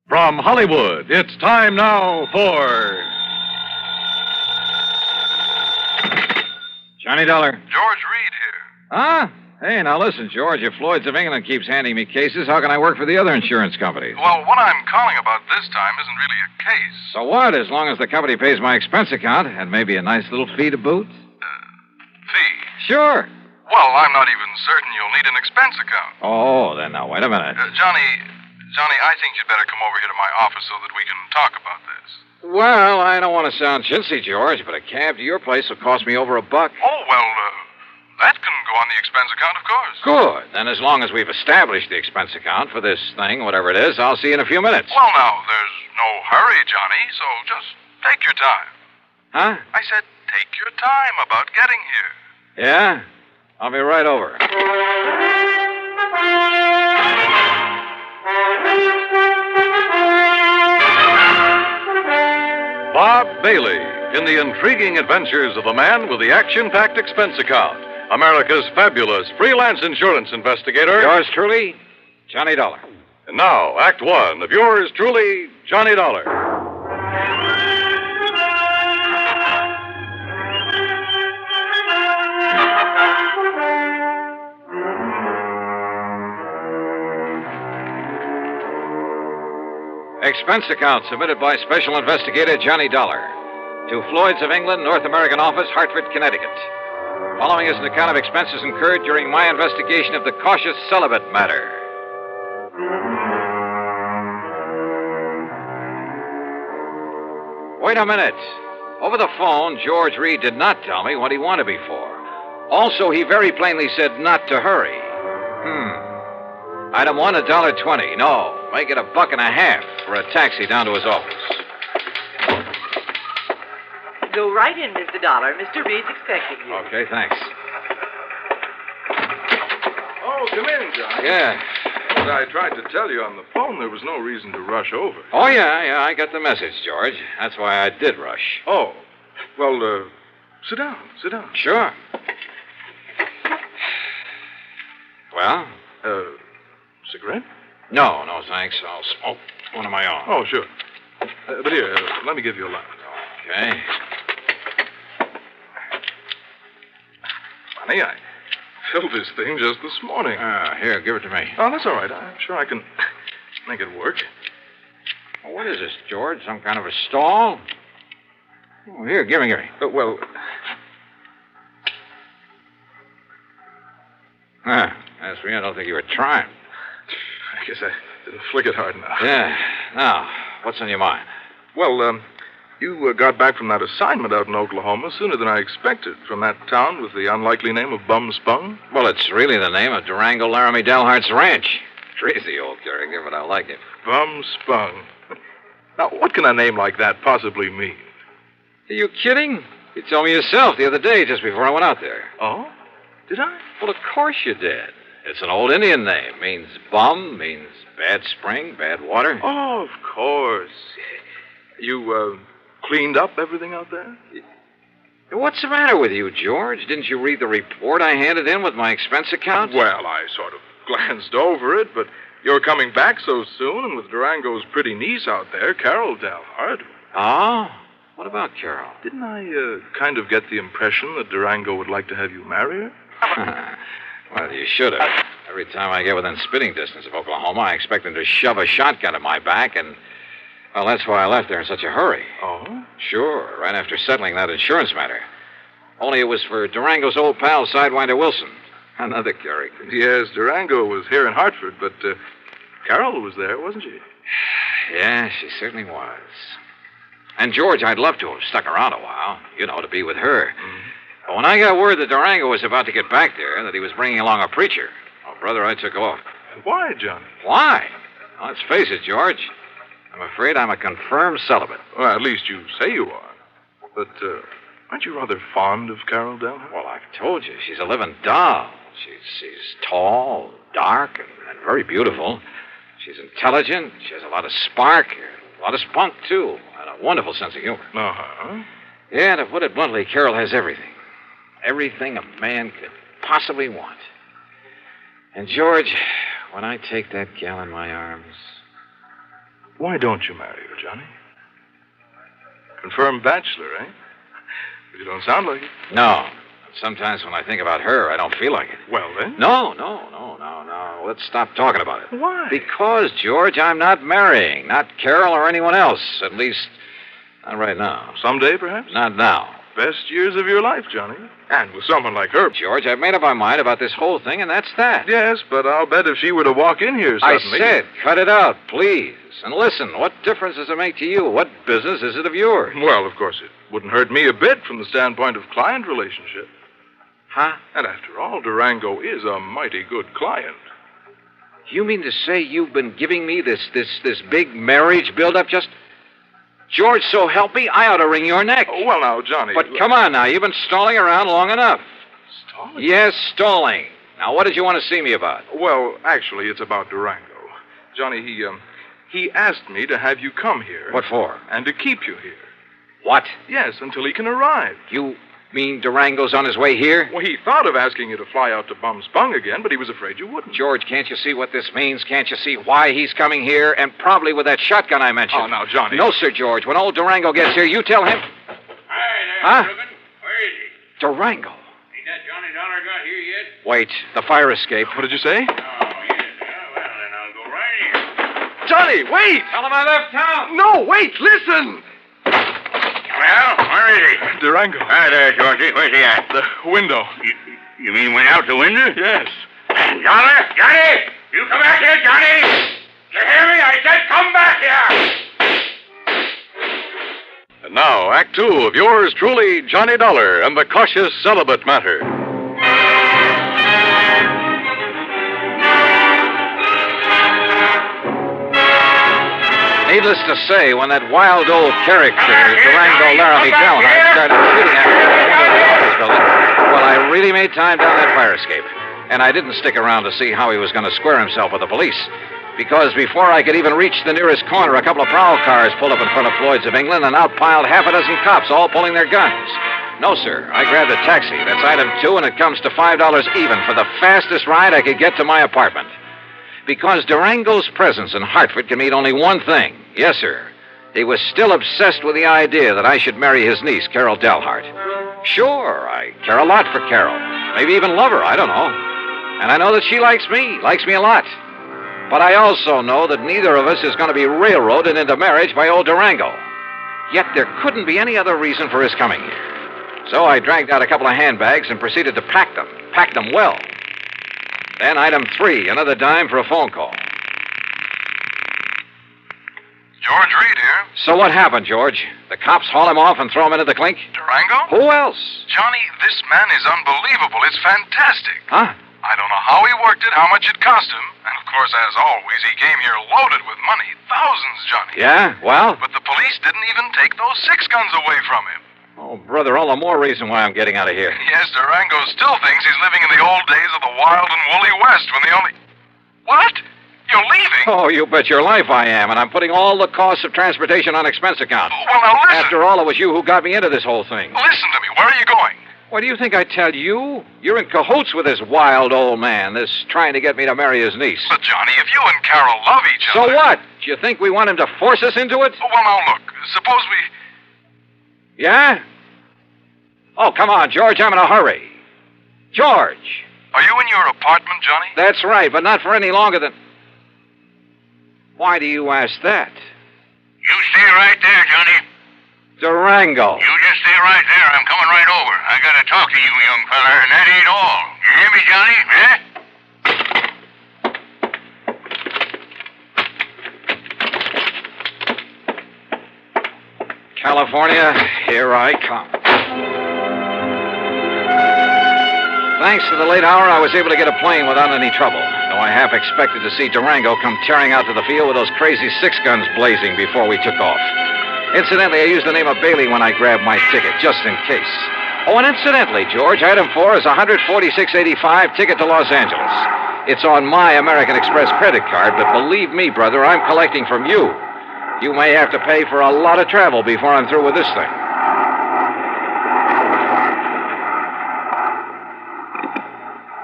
From Hollywood, it's time now for... Johnny Dollar. George Reed here. Huh? Hey, now listen, George. If Floyd's of England keeps handing me cases, how can I work for the other insurance companies? Well, what I'm calling about this time isn't really a case. So what, as long as the company pays my expense account and maybe a nice little fee to boot? Fee? Sure. Well, I'm not even certain you'll need an expense account. Oh, then now, wait a minute. Johnny, I think you'd better come over here to my office so that we can talk about this. Well, I don't want to sound chintzy, George, but a cab to your place will cost me over $1. Oh, well, that can go on the expense account, of course. Good. Then as long as we've established the expense account for this thing, whatever it is, I'll see you in a few minutes. Well, now, there's no hurry, Johnny, so just take your time. Huh? I said take your time about getting here. Yeah? I'll be right over. Bob Bailey in the intriguing adventures of the man with the action-packed expense account. America's fabulous freelance insurance investigator. Yours truly, Johnny Dollar. And now, Act One of yours truly, Johnny Dollar. Expense account submitted by Special Investigator Johnny Dollar to Floyd's of England, North American Office, Hartford, Connecticut. Following is an account of expenses incurred during my investigation of the cautious celibate matter. Wait a minute. Over the phone, George Reed did not tell me what he wanted me for. Also, he very plainly said not to hurry. Item 1, $1.20. No, make it $1.50 for a taxi down to his office. Go right in, Mr. Dollar. Mr. Reed's expecting you. Okay, thanks. Oh, come in, Johnny. Yeah. As I tried to tell you on the phone, there was no reason to rush over. Oh, yeah, I got the message, George. That's why I did rush. Oh, well, sit down. Sure. Well? Cigarette? No, thanks. I'll smoke one of my own. Oh, sure. But here, let me give you a light. Okay. Honey, I filled this thing just this morning. Here, give it to me. Oh, that's all right. I'm sure I can make it work. Well, what is this, George? Some kind of a stall? Oh, here, give me. Well... As for you, I don't think you were trying. I guess I didn't flick it hard enough. Yeah. Now, what's on your mind? Well, you got back from that assignment out in Oklahoma sooner than I expected, from that town with the unlikely name of Bum Spung. Well, it's really the name of Durango Laramie Delhart's ranch. Crazy old character, but I like it. Bum Spung. Now, what can a name like that possibly mean? Are you kidding? You told me yourself the other day, just before I went out there. Oh? Did I? Well, of course you did. It's an old Indian name. Means bum, means bad spring, bad water. Oh, of course. You, cleaned up everything out there? What's the matter with you, George? Didn't you read the report I handed in with my expense account? Well, I sort of glanced over it, but you're coming back so soon, and with Durango's pretty niece out there, Carol Dalhart. Oh? What about Carol? Didn't I, kind of get the impression that Durango would like to have you marry her? Well, you should have. Every time I get within spitting distance of Oklahoma, I expect him to shove a shotgun at my back, and, well, that's why I left there in such a hurry. Oh? Sure, right after settling that insurance matter. Only it was for Durango's old pal, Sidewinder Wilson. Another character. Yes, Durango was here in Hartford, but Carol was there, wasn't she? Yeah, she certainly was. And, George, I'd love to have stuck around a while, to be with her. Mm-hmm. But when I got word that Durango was about to get back there, that he was bringing along a preacher, brother, I took off. Why, Johnny? Why? Well, let's face it, George. I'm afraid I'm a confirmed celibate. Well, at least you say you are. But, aren't you rather fond of Carol Dalhart? Well, I've told you, she's a living doll. She's tall, dark, and very beautiful. She's intelligent. She has a lot of spark, a lot of spunk, too, and a wonderful sense of humor. Uh-huh. Yeah, to put it bluntly, Carol has everything. Everything a man could possibly want. And, George, when I take that gal in my arms... Why don't you marry her, Johnny? Confirmed bachelor, eh? You don't sound like it. No. Sometimes when I think about her, I don't feel like it. Well, then? No. Let's stop talking about it. Why? Because, George, I'm not marrying. Not Carol or anyone else. At least, not right now. Someday, perhaps? Not now. Best years of your life, Johnny. And with someone like her. George, I've made up my mind about this whole thing, and that's that. Yes, but I'll bet if she were to walk in here suddenly... I said, cut it out, please. And listen, what difference does it make to you? What business is it of yours? Well, of course, it wouldn't hurt me a bit from the standpoint of client relationship. Huh? And after all, Durango is a mighty good client. You mean to say you've been giving me this big marriage build-up just... George, so help me, I ought to wring your neck. Oh, well, now, Johnny... But come on now, you've been stalling around long enough. Stalling? Yes, stalling. Now, what did you want to see me about? Well, actually, it's about Durango. Johnny, he asked me to have you come here. What for? And to keep you here. What? Yes, until he can arrive. You mean Durango's on his way here? Well, he thought of asking you to fly out to Bum Spung again, but he was afraid you wouldn't. George, can't you see what this means? Can't you see why he's coming here? And probably with that shotgun I mentioned. Oh, now, Johnny. No, sir, George. When old Durango gets here, you tell him... Hi there, Huh? Reuben. Where is he? Durango. Ain't that Johnny Dollar got here yet? Wait, the fire escape. What did you say? Oh, yes. Well, then I'll go right in. Johnny, wait! Tell him I left town. No, wait, listen! Well, where is he? Durango. Hi there, Georgie. Where's he at? The window. You mean went out the window? Yes. Dollar? Johnny! You come back here, Johnny! You hear me? I said come back here! And now, Act Two of yours truly, Johnny Dollar and the Cautious Celibate Matter. Needless to say, when that wild old character, Durango Laramie Galahad, started shooting at me in the office building, well, I really made time down that fire escape. And I didn't stick around to see how he was going to square himself with the police. Because before I could even reach the nearest corner, a couple of prowl cars pulled up in front of Floyd's of England and out piled half a dozen cops, all pulling their guns. No, sir. I grabbed a taxi. That's item 2, and it comes to $5 even for the fastest ride I could get to my apartment. Because Durango's presence in Hartford can mean only one thing. Yes, sir. He was still obsessed with the idea that I should marry his niece, Carol Dalhart. Sure, I care a lot for Carol. Maybe even love her, I don't know. And I know that she likes me a lot. But I also know that neither of us is going to be railroaded into marriage by old Durango. Yet there couldn't be any other reason for his coming here. So I dragged out a couple of handbags and proceeded to pack them well. Then item 3, another dime for a phone call. George Reed here. So what happened, George? The cops haul him off and throw him into the clink? Durango? Who else? Johnny, this man is unbelievable. It's fantastic. Huh? I don't know how he worked it, how much it cost him. And, of course, as always, he came here loaded with money. Thousands, Johnny. Yeah? Well? But the police didn't even take those 6 guns away from him. Oh, brother, all the more reason why I'm getting out of here. Yes, Durango still thinks he's living in the old days of the wild and woolly West when the only... What? You're leaving? Oh, you bet your life I am, and I'm putting all the costs of transportation on expense account. Well, now listen. After all, it was you who got me into this whole thing. Listen to me. Where are you going? What do you think I tell you? You're in cahoots with this wild old man, this trying to get me to marry his niece. But, Johnny, if you and Carol love each So other... what? Do you think we want him to force us into it? Well, now, look. Suppose we... Yeah? Oh, come on, George. I'm in a hurry. George! Are you in your apartment, Johnny? That's right, but not for any longer than... Why do you ask that? You stay right there, Johnny. Durango. You just stay right there. I'm coming right over. I gotta talk to you, young feller, and that ain't all. You hear me, Johnny? California, here I come. Thanks to the late hour, I was able to get a plane without any trouble, though I half expected to see Durango come tearing out to the field with those crazy 6 guns blazing before we took off. Incidentally, I used the name of Bailey when I grabbed my ticket, just in case. Oh, and incidentally, George, item 4 is a $146.85 ticket to Los Angeles. It's on my American Express credit card, but believe me, brother, I'm collecting from you. You may have to pay for a lot of travel before I'm through with this thing.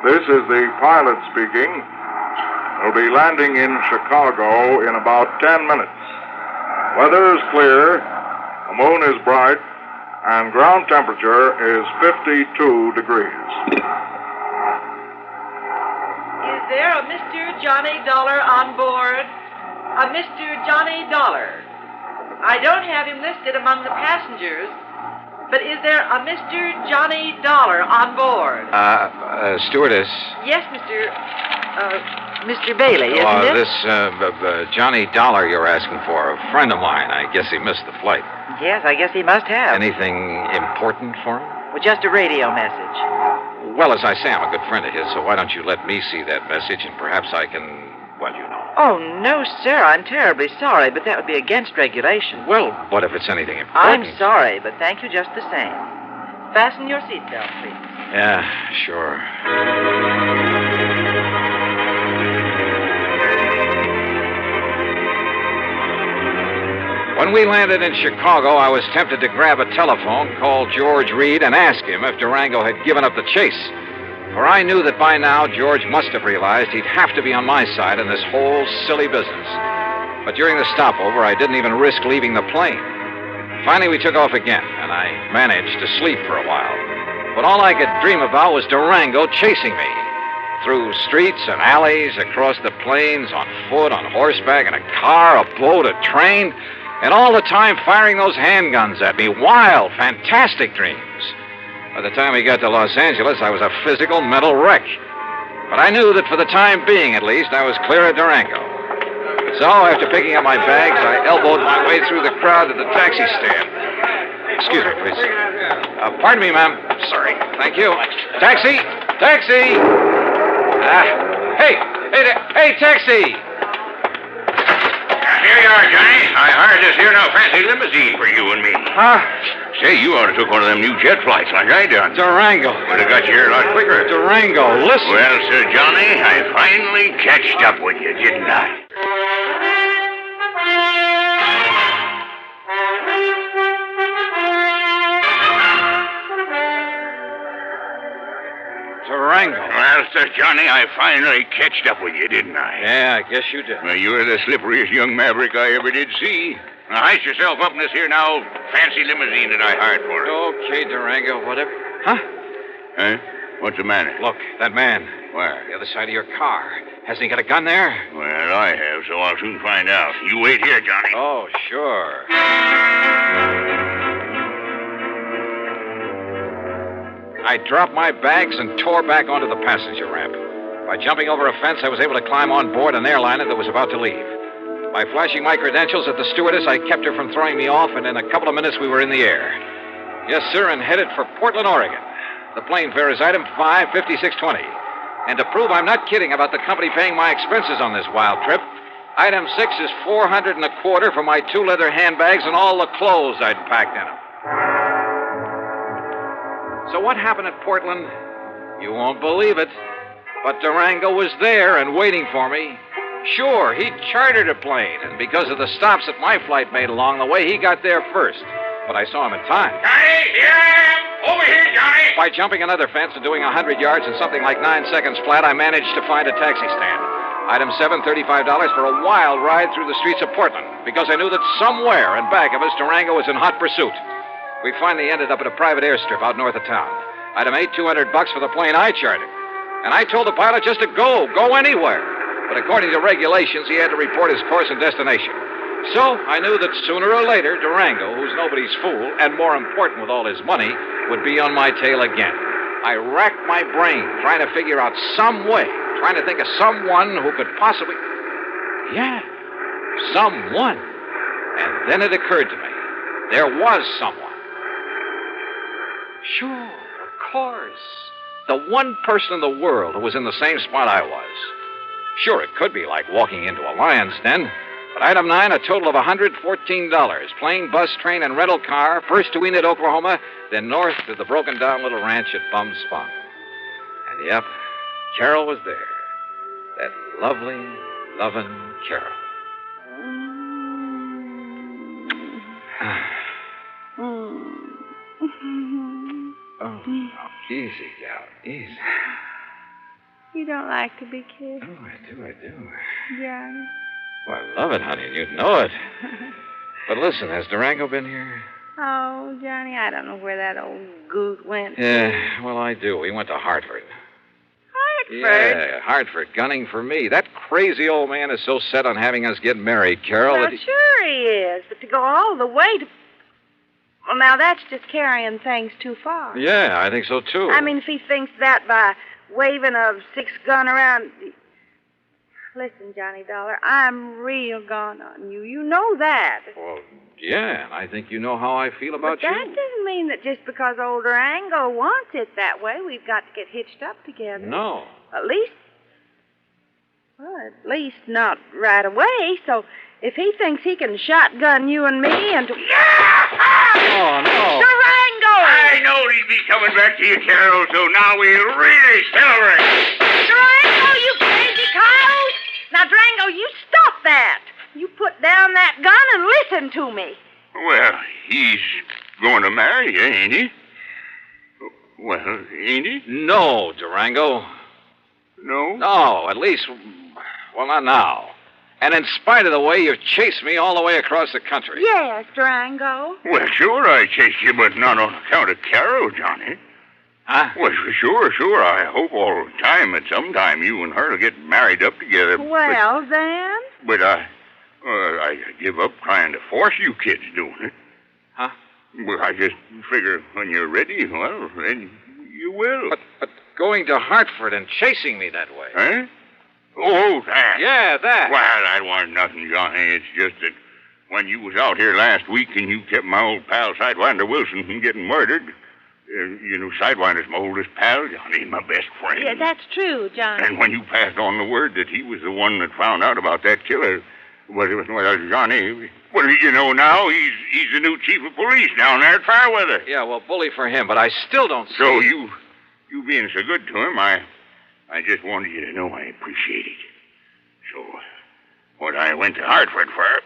This is the pilot speaking. We'll be landing in Chicago in about 10 minutes. Weather is clear, the moon is bright, and ground temperature is 52 degrees. Is there a Mr. Johnny Dollar on board? A Mr. Johnny Dollar. I don't have him listed among the passengers, but is there a Mr. Johnny Dollar on board? Stewardess. Yes, Mr. Bailey, isn't it? This Johnny Dollar you're asking for, a friend of mine. I guess he missed the flight. Yes, I guess he must have. Anything important for him? Well, just a radio message. Well, as I say, I'm a good friend of his, so why don't you let me see that message, and perhaps I can, well, you know. Oh, no, sir. I'm terribly sorry, but that would be against regulations. Well, what if it's anything important? I'm sorry, but thank you just the same. Fasten your seatbelt, please. Yeah, sure. When we landed in Chicago, I was tempted to grab a telephone, call George Reed, and ask him if Durango had given up the chase. For I knew that by now George must have realized he'd have to be on my side in this whole silly business. But during the stopover, I didn't even risk leaving the plane. Finally, we took off again, and I managed to sleep for a while. But all I could dream about was Durango chasing me. Through streets and alleys, across the plains, on foot, on horseback, in a car, a boat, a train, and all the time firing those handguns at me. Wild, fantastic dreams. By the time we got to Los Angeles, I was a physical, mental wreck. But I knew that for the time being, at least, I was clear of Durango. So, after picking up my bags, I elbowed my way through the crowd to the taxi stand. Excuse me, please. Pardon me, ma'am. Sorry. Thank you. Taxi! Taxi! Hey, taxi! Here you are, Johnny. I hired this here now fancy limousine for you and me. Huh? Say, you ought to took one of them new jet flights like I done. Durango. Would have got you here a lot quicker. Durango, listen. Well, Sir Johnny, I finally catched up with you, didn't I? Durango. Well, Sir Johnny, I finally catched up with you, didn't I? Yeah, I guess you did. Well, you're the slipperiest young maverick I ever did see. Now, heist yourself up in this here now fancy limousine that I hired for you. Okay, Durango, whatever. Huh? Huh? What's the matter? Look, that man. Where? The other side of your car. Hasn't he got a gun there? Well, I have, so I'll soon find out. You wait here, Johnny. Oh, sure. I dropped my bags and tore back onto the passenger ramp. By jumping over a fence, I was able to climb on board an airliner that was about to leave. By flashing my credentials at the stewardess, I kept her from throwing me off, and in a couple of minutes we were in the air. Yes, sir, and headed for Portland, Oregon. The plane fare is item 55620. And to prove I'm not kidding about the company paying my expenses on this wild trip, item 6 is $425 for my 2 leather handbags and all the clothes I'd packed in them. So what happened at Portland? You won't believe it. But Durango was there and waiting for me. Sure, he chartered a plane, and because of the stops that my flight made along the way, he got there first. But I saw him in time. Johnny, here I am! Over here, Johnny! By jumping another fence and doing 100 yards in something like 9 seconds flat, I managed to find a taxi stand. Item 7, $35 for a wild ride through the streets of Portland, because I knew that somewhere in back of us, Durango was in hot pursuit. We finally ended up at a private airstrip out north of town. Item 8, $200 for the plane I chartered. And I told the pilot just to go anywhere. But according to regulations, he had to report his course and destination. So I knew that sooner or later, Durango, who's nobody's fool, and more important with all his money, would be on my tail again. I racked my brain trying to figure out some way, trying to think of someone who could possibly... Yeah, someone. And then it occurred to me. There was someone. Sure, of course. The one person in the world who was in the same spot I was. Sure, it could be like walking into a lion's den. But item 9, a total of $114. Plane, bus, train, and rental car. First to Enid, Oklahoma, then north to the broken-down little ranch at Bum Spong. And yep, Carol was there. That lovely, loving Carol. Oh, easy, gal, easy. You don't like to be kissed. Oh, I do. Johnny. Well, I love it, honey, and you'd know it. But listen, has Durango been here? Oh, Johnny, I don't know where that old goot went. Yeah, well, I do. He went to Hartford. Hartford? Yeah, Hartford, gunning for me. That crazy old man is so set on having us get married, Carol. Well, that he... sure he is, but to go all the way to... Well, now, that's just carrying things too far. Yeah, I think so, too. I mean, if he thinks that by waving a 6-gun around... Listen, Johnny Dollar, I'm real gone on you. You know that. Well, yeah, and I think you know how I feel about But that doesn't mean that just because old Durango wants it that way, we've got to get hitched up together. No. At least not right away. So if he thinks he can shotgun you and me and... Oh, no. Durango! I knowed he'd be coming back to you, Carol, so now we really celebrate. Durango, you crazy coyote! Now, Durango, you stop that. You put down that gun and listen to me. Well, he's going to marry you, ain't he? Well, ain't he? No, Durango. No? No, at least... Well, not now. And in spite of the way you've chased me all the way across the country. Yes, Durango. Well, sure I chased you, but not on account of Carol, Johnny. Huh? Well, sure. I hope all the time that sometime you and her will get married up together. Well, then? But I give up trying to force you kids doing it. Huh? Well, I just figure when you're ready, well, then you will. But going to Hartford and chasing me that way. Huh? Oh, that. Yeah, that. Well, that wasn't nothing, Johnny. It's just that when you was out here last week and you kept my old pal Sidewinder Wilson from getting murdered... you know, Sidewinder's my oldest pal, Johnny, my best friend. Yeah, that's true, Johnny. And when you passed on the word that he was the one that found out about that killer, well, Johnny, well, you know now, he's the new chief of police down there at Fairweather. Yeah, well, bully for him, but I still don't see... So you being so good to him, I just wanted you to know I appreciate it. So, what I went to Hartford for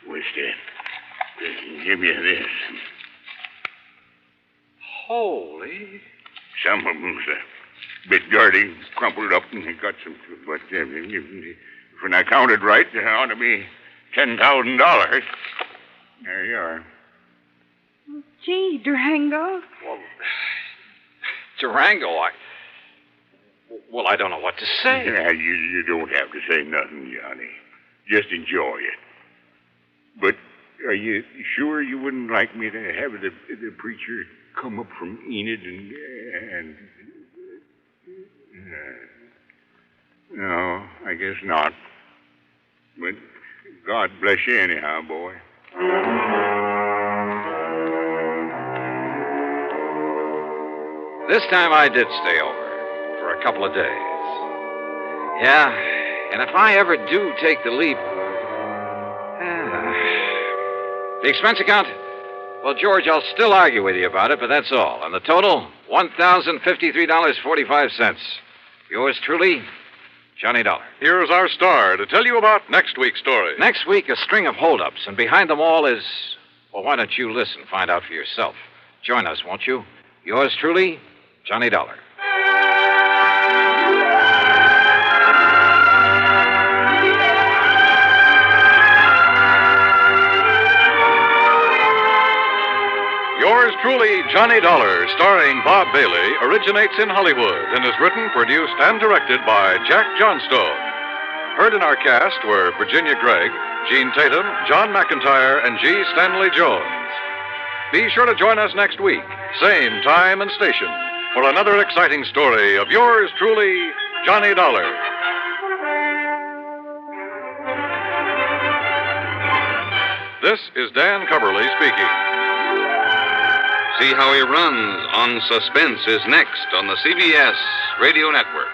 was to give you this. Holy... Some of them's a bit dirty, crumpled up, and they got some... But when I counted right, there ought to be $10,000. There you are. Gee, Durango. Well, Durango, I don't know what to say. Yeah, you don't have to say nothing, Johnny. Just enjoy it. But are you sure you wouldn't like me to have the preacher come up from Enid and no, I guess not. But God bless you anyhow, boy. This time I did stay over for a couple of days. Yeah, and if I ever do take the leap... The expense account? Well, George, I'll still argue with you about it, but that's all. And the total, $1,053.45. Yours truly, Johnny Dollar. Here's our star to tell you about next week's story. Next week, a string of holdups, and behind them all is... Well, why don't you listen, find out for yourself. Join us, won't you? Yours truly, Johnny Dollar. Yours truly, Johnny Dollar, starring Bob Bailey, originates in Hollywood and is written, produced, and directed by Jack Johnstone. Heard in our cast were Virginia Gregg, Gene Tatum, John McIntyre, and G. Stanley Jones. Be sure to join us next week, same time and station, for another exciting story of yours truly, Johnny Dollar. This is Dan Cubberly speaking. See How He Runs on Suspense is next on the CBS Radio Network.